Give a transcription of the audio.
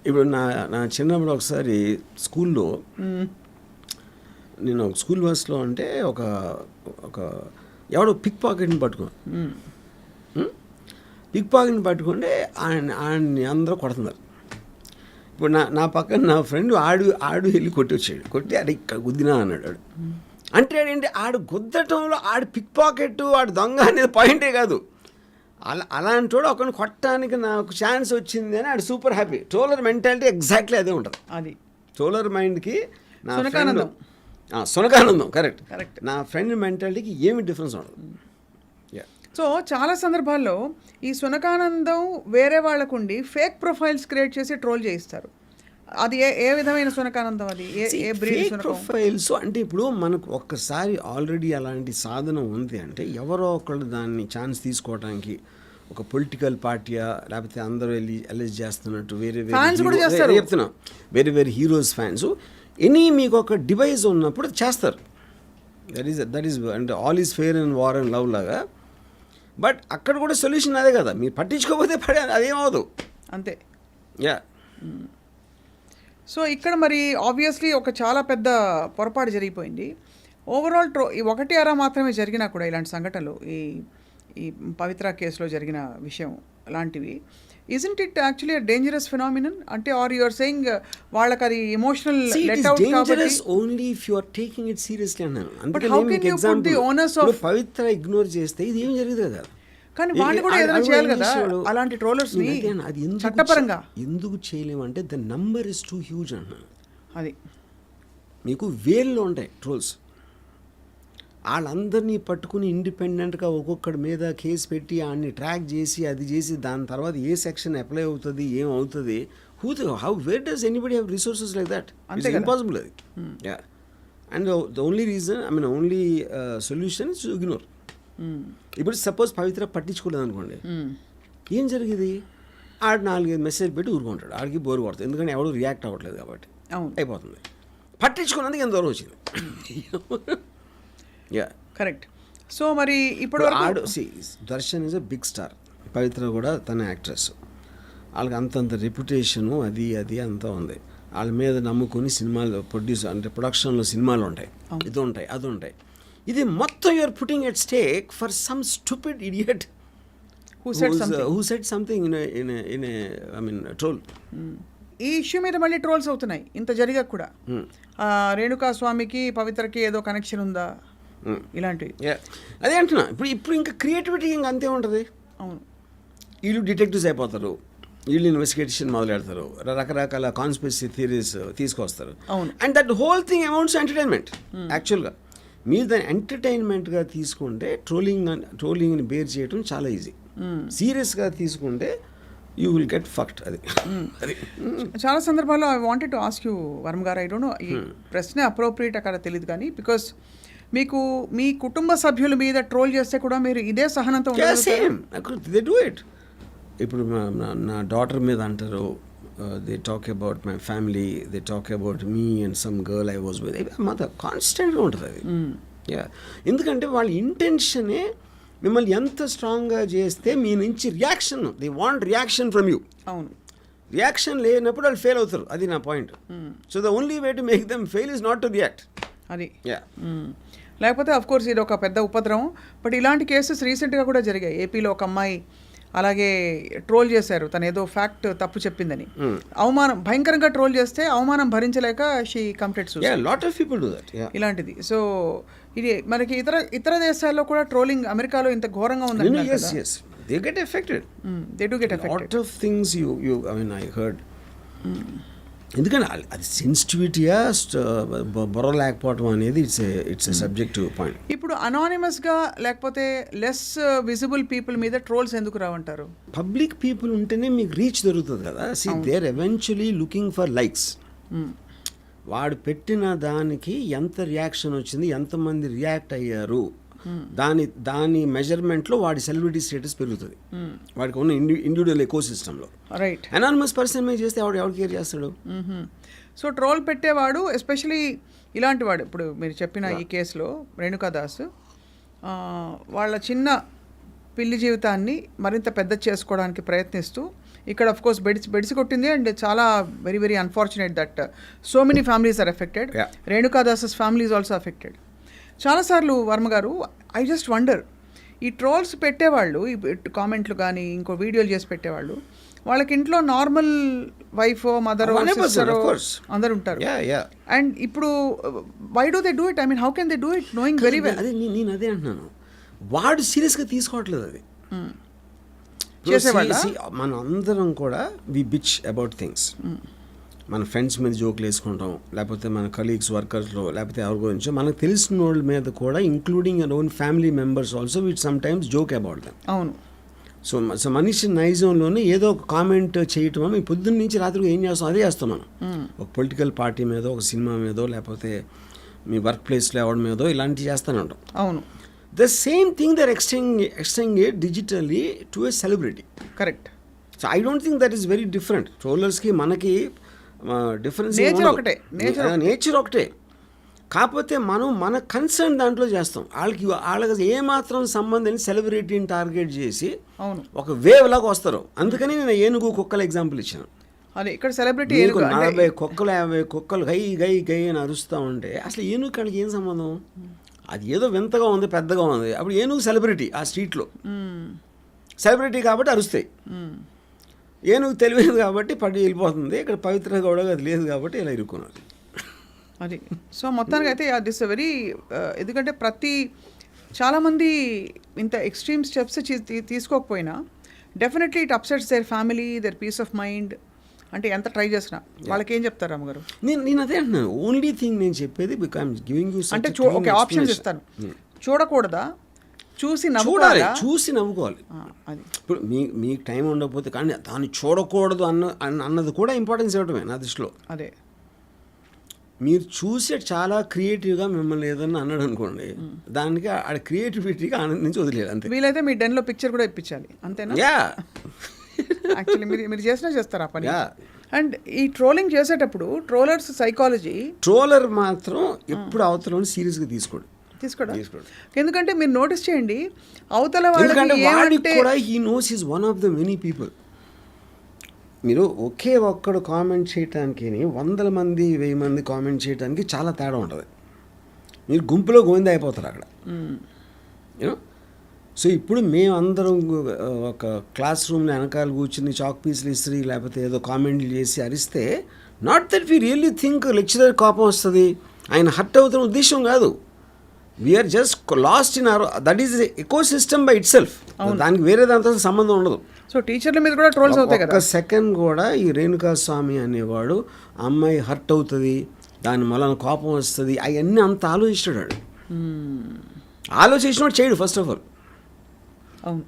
ఇప్పుడు నా చిన్నప్పుడు ఒకసారి స్కూల్లో నేను స్కూల్ బస్లో అంటే ఒక ఎవడో పిక్ పాకెట్ని పట్టుకున్నాను. పిక్ పాకెట్ని పట్టుకుంటే ఆయన్ని అందరూ కొడుతున్నారు. ఇప్పుడు నా పక్కన నా ఫ్రెండ్ ఆడు వెళ్ళి కొట్టి వచ్చాడు. కొట్టి అది ఇక్కడ గుద్దినా అన్నాడు ఆడు. అంటే ఏంటి ఆడు గుద్దటంలో ఆడు పిక్ పాకెట్ ఆడు దొంగ అనేది పాయింటే కాదు. అలాంటి వాడు ఒకరిని కొట్టడానికి నాకు ఛాన్స్ వచ్చింది అని ఆడు super happy. Troller mentality exactly అదే ఉంటుంది. అది ట్రోలర్ మైండ్కి నా ఫ్రెండ్ సునకానందం కరెక్ట్. నా ఫ్రెండ్ మెంటాలిటీకి ఏమి డిఫరెన్స్ ఉండదు. సో చాలా సందర్భాల్లో ఈ సునకానందం వేరే వాళ్ళకుండి ఫేక్ ప్రొఫైల్స్ క్రియేట్ చేసి ట్రోల్ చేయిస్తారు. అది ఏ విధమైన సునకానందం? అది ఏ బ్రీడ్ ప్రొఫైల్స్ అంటే ఇప్పుడు మనకు ఒక్కసారి ఆల్రెడీ అలాంటి సాధన ఉంది అంటే ఎవరో ఒకళ్ళు దాన్ని ఛాన్స్ తీసుకోవడానికి ఒక పొలిటికల్ పార్టీయా లేకపోతే అందరూ వెళ్ళి అలెజ్ చేస్తున్నట్టు వేరే చెప్తున్నా వేరే వేరే హీరోస్ ఫ్యాన్స్ మీకు ఒక డివైస్ ఉన్నప్పుడు చేస్తారు. దట్ ఈస్ అంటే all is fair and war and love లాగా. బట్ అక్కడ కూడా సొల్యూషన్ అదే కదా, మీరు పట్టించుకోకపోతే అదేమవదు అంతే. యా. సో ఇక్కడ మరి ఆబ్వియస్లీ ఒక చాలా పెద్ద పొరపాటు జరిగిపోయింది. ఓవరాల్ ఒకటి అరా మాత్రమే జరిగినా కూడా ఇలాంటి సంఘటనలు ఈ పవిత్ర కేసులో జరిగిన విషయం లాంటివి, isn't it actually a dangerous phenomenon? అంటే ఆర్ యు ఆర్ సేయింగ్ వాళ్ళకి అది ఎమోషనల్ లెట్ అవుట్ కాబట్టి only if you are taking it seriously అన్నాను. But how can you put the onus of Pavitra ignore చేస్తే ఇది ఏం జరుగుతుంది కదా. కానీ వాళ్ళు కూడా ఏదైనా చేయాలి కదా అలాంటి ట్రోలర్స్ ని చట్టపరంగా. ఎందుకు చేయలేమంటే the number is too huge అన్నాను. అది మీకు వేల్లో ఉంటాయి ట్రోల్స్. వాళ్ళందరినీ పట్టుకుని ఇండిపెండెంట్గా ఒక్కొక్కడి మీద కేసు పెట్టి ఆయన్ని ట్రాక్ చేసి అది చేసి దాని తర్వాత ఏ సెక్షన్ అప్లై అవుతుంది ఏమవుతుంది where does anybody have resources like that? Impossible అది. Yeah. And the only reason only solution is ignore. ఇప్పుడు సపోజ్ పవిత్ర పట్టించుకోలేదు అనుకోండి, ఏం జరిగింది? ఆడు 4-5 మెసేజ్ పెట్టి ఊరుకుంటాడు. ఆడికి బోరు కొడుతుంది, ఎందుకంటే ఎవరు రియాక్ట్ అవ్వట్లేదు కాబట్టి అయిపోతుంది. పట్టించుకున్నందుకు ఎంత దూరం వచ్చింది. Yeah correct. సో మరి ఇప్పుడు Darshan is a big star, Pavithra కూడా తన యాక్ట్రెస్. వాళ్ళకి అంతంత రెప్యుటేషను అది అంతా ఉంది. వాళ్ళ మీద నమ్ముకుని సినిమాలు ప్రొడక్షన్లో సినిమాలు ఉంటాయి, ఇది ఉంటాయి అది ఉంటాయి. ఇది మొత్తం you're putting at stake for some stupid idiot who said something in a troll. ఈ ఇష్యూ మీద మళ్ళీ ట్రోల్స్ అవుతున్నాయి ఇంత జరిగా కూడా. రేణుకా స్వామికి పవిత్రకి ఏదో కనెక్షన్ ఉందా ఇలాంటివి. అదే అంటున్నా. ఇప్పుడు ఇంకా క్రియేటివిటీ ఇంకా అంతే ఉంటుంది. అవును, వీళ్ళు డిటెక్టివ్స్ అయిపోతారు, వీళ్ళు ఇన్వెస్టిగేషన్ మొదలు పెడతారు, రకరకాల కాన్స్పిరసీ థియరీస్ తీసుకొస్తారు. And that whole thing amounts entertainment. యాక్చువల్గా మీరు దాన్ని ఎంటర్టైన్మెంట్గా తీసుకుంటే ట్రోలింగ్ని బేర్ చేయడం చాలా ఈజీ. సీరియస్గా తీసుకుంటే యూ విల్ గెట్ ఫక్ట్. అది చాలా సందర్భాల్లో I wanted to ask you Varma గారు, ఐ డోంట్ నో ఈ ప్రశ్న అప్రోప్రియేట్ అక్కడ తెలియదు కానీ, బికాస్ మీకు మీ కుటుంబ సభ్యుల మీద ట్రోల్ చేస్తే కూడా మీరు ఇదే సహనంతో దే డూ ఇట్. ఇప్పుడు నా డాటర్ మీద అంటారు, they talk about my family, they talk about me and some girl I was with. మాతో కాన్స్టెంట్గా ఉంటుంది అది. యా, ఎందుకంటే వాళ్ళ ఇంటెన్షనే మిమ్మల్ని ఎంత స్ట్రాంగ్గా చేస్తే మీ నుంచి reaction, they want reaction from you. అవును, రియాక్షన్ లేనప్పుడు వాళ్ళు ఫెయిల్ అవుతారు. అది నా point. So the only way to make them fail is not to react. అది లేకపోతే అఫ్ కోర్స్ ఇది ఒక పెద్ద ఉపద్రవం. బట్ ఇలాంటి కేసెస్ రీసెంట్గా కూడా జరిగాయి. ఏపీలో ఒక అమ్మాయి అలాగే ట్రోల్ చేశారు, తను ఏదో ఫ్యాక్ట్ తప్పు చెప్పిందని. అవమానం భయంకరంగా ట్రోల్ చేస్తే అవమానం భరించలేక షీ కంప్లీట్ ఇలాంటిది. సో ఇది మనకి ఇతర దేశాల్లో కూడా ట్రోలింగ్ అమెరికాలో ఇంత ఘోరంగా ఉందని. They get affected. They do get affected. Lot of things I heard. ఎందుకంటే అది సెన్సిటివిటీయా బొర్ర లేకపోవడం అనేది ఇట్స్ ఎ సబ్జెక్టివ్ పాయింట్. ఇప్పుడు అనానిమస్గా లేకపోతే లెస్ విజిబుల్ పీపుల్ మీద ట్రోల్స్ ఎందుకు రావంటారు? పబ్లిక్ పీపుల్ ఉంటేనే మీకు రీచ్ దొరుకుతుంది కదా. They are eventually looking for likes. వాడు పెట్టిన దానికి ఎంత రియాక్షన్ వచ్చింది, ఎంతమంది రియాక్ట్ అయ్యారు, దాని మెజర్మెంట్లో వాడి సెలబ్రిటీ స్టేటస్ పెరుగుతుంది. వాడికి ఉన్న ఇండివిజువల్ ఎకో సిస్టంలో. రైట్. అనానిమస్ పర్సన్ మీద చేస్తే ఎవరు కేర్ చేస్తాడు? సో ట్రోల్ పెట్టేవాడు ఎస్పెషలీ ఇలాంటి వాడు, ఇప్పుడు మీరు చెప్పిన ఈ కేసులో రేణుకాదాస్ వాళ్ళ చిన్న పిల్లి జీవితాన్ని మరింత పెద్ద చేసుకోవడానికి ప్రయత్నిస్తూ ఇక్కడ ఆఫ్ కోర్స్ బెడిసి కొట్టింది అండ్ చాలా very very unfortunate that so many families are affected. Yeah. రేణుకాదాసస్ ఫ్యామిలీ ఈజ్ ఆల్సో ఎఫెక్టెడ్. చాలాసార్లు వర్మ గారు ఐ జస్ట్ వండర్, ఈ ట్రోల్స్ పెట్టేవాళ్ళు, ఈ కామెంట్లు కానీ ఇంకో వీడియోలు చేసి పెట్టేవాళ్ళు, వాళ్ళకి ఇంట్లో normal wife mother 100%, of course. అందరు ఉంటారు. Yeah. అండ్ ఇప్పుడు why do they do it? I mean how can they do it knowing very well? అదే నేను అదే అంటున్నాను, వాడు సీరియస్గా తీసుకోవట్లేదు అది. చేసేవాళ్ళ? మన అందరం కూడా వి బిచ్ అబౌట్ థింగ్స్. మన ఫ్రెండ్స్ మీద జోకులు వేసుకుంటాం, లేకపోతే మన కలీగ్స్ వర్కర్స్లో, లేకపోతే ఎవరి గురించో మనకు తెలిసిన వాళ్ళ మీద కూడా, including your own family members also, with sometimes joke about them. అవును. సో మనిషి నైజంలోనే ఏదో ఒక కామెంట్ చేయటం, మేము పొద్దున్న నుంచి రాత్రికి ఏం చేస్తాం అదే చేస్తాం మనం. ఒక పొలిటికల్ పార్టీ మీదో, ఒక సినిమా మీదో, లేకపోతే మీ వర్క్ ప్లేస్లో ఎవరి మీదో ఇలాంటివి చేస్తూనే ఉంటాం. అవును. The same thing there extending it digitally to a celebrity. Correct. So I don't think that is very different. ట్రోలర్స్కి మనకి డిఫరెన్స్ నేచర్ ఒకటే. కాకపోతే మనం మన కన్సర్న్ దాంట్లో చేస్తాం. వాళ్ళకి ఏమాత్రం సంబంధం సెలబ్రిటీని టార్గెట్ చేసి అవును ఒక వేవ్ లాగా వస్తారు. అందుకని నేను ఏనుగు కుక్కల ఎగ్జాంపుల్ ఇచ్చాను. అదే ఇక్కడ సెలబ్రిటీ 40 కుక్కలు 50 కుక్కలు గై గై గై అని అరుస్తూ ఉంటే అసలు ఏనుగు కాడికి ఏం సంబంధం? అది ఏదో వింతగా ఉంది, పెద్దగా ఉంది. అప్పుడు ఏనుగు సెలబ్రిటీ ఆ స్ట్రీట్లో, సెలబ్రిటీ కాబట్టి అరుస్తాయి. ఏనుగు తెలియదు కాబట్టి పడి వెళ్ళిపోతుంది. ఇక్కడ పవిత్ర గౌడ అది లేదు కాబట్టి ఇలా ఇరుక్కున్నారు. అది సో మొత్తానికి అయితే దిస్ వెరీ ఎందుకంటే చాలామంది ఇంత ఎక్స్ట్రీమ్ స్టెప్స్ తీసుకోకపోయినా definitely it upsets their family, their peace of mind. అంటే ఎంత ట్రై చేసినా వాళ్ళకి ఏం చెప్తారు అమ్మగారు? నేను అదే అంటున్నాను, ఓన్లీ థింగ్ నేను చెప్పేది గివింగ్ యూ అంటే ఒక ఆప్షన్ ఇస్తాను, చూడకూడదా, చూసి నవ్వుకోవాలి. అది ఇప్పుడు మీకు టైం ఉండకపోతే కానీ దాన్ని చూడకూడదు అన్నది కూడా ఇంపార్టెన్స్ ఇవ్వటమే నా దృష్టిలో. అదే మీరు చూసే చాలా క్రియేటివ్గా మిమ్మల్ని ఏదన్నా అన్నాడు అనుకోండి, దానికి ఆ క్రియేటివిటీగా ఆనందించి వదిలేదు అంతే. వీలైతే మీ డెన్లో పిక్చర్ కూడా ఇప్పించాలి అంతేనా? యాక్చువల్లీ మీరు చేస్తారు ఆ పని. అండ్ ఈ ట్రోలింగ్ చేసేటప్పుడు ట్రోలర్స్ సైకాలజీ, ట్రోలర్ మాత్రం ఎప్పుడు అవతల సీరియస్గా తీసుకోడు. ఎందుకంటే మీరు నోటీస్ చేయండి, అవతల వాడికి కూడా he knows is one of the many people. మీరు ఒకే ఒక్కడు కామెంట్ చేయటానికి 100 మంది 1000 మంది కామెంట్ చేయడానికి చాలా తేడా ఉంటుంది. మీరు గుంపులో గోవింద అయిపోతారు అక్కడ. యూనో, సో ఇప్పుడు మేమందరం ఒక క్లాస్ రూమ్లో వెనకాల కూర్చుని చాక్ పీసులు ఇస్త్రీ లేకపోతే ఏదో కామెంట్లు చేసి అరిస్తే, not that we really think lecturer కోపం వస్తుంది, ఆయన హర్ట్ అవుతున్న ఉద్దేశం కాదు. We're just lost in our, that is ecosystem by itself. దానికి వేరే దాంతో సంబంధం ఉండదు. సో టీచర్ల మీద కూడా ట్రోల్స్ అవుతాయి కదా. ఒక సెకండ్ కూడా ఈ రేణుకా స్వామి అనేవాడు అమ్మాయి హర్ట్ అవుతుంది, దాని వలన కోపం వస్తుంది, అవన్నీ అంత ఆలోచిస్తాడు. ఆలోచించినోడు చేయడు ఫస్ట్ ఆఫ్ ఆల్. అవును.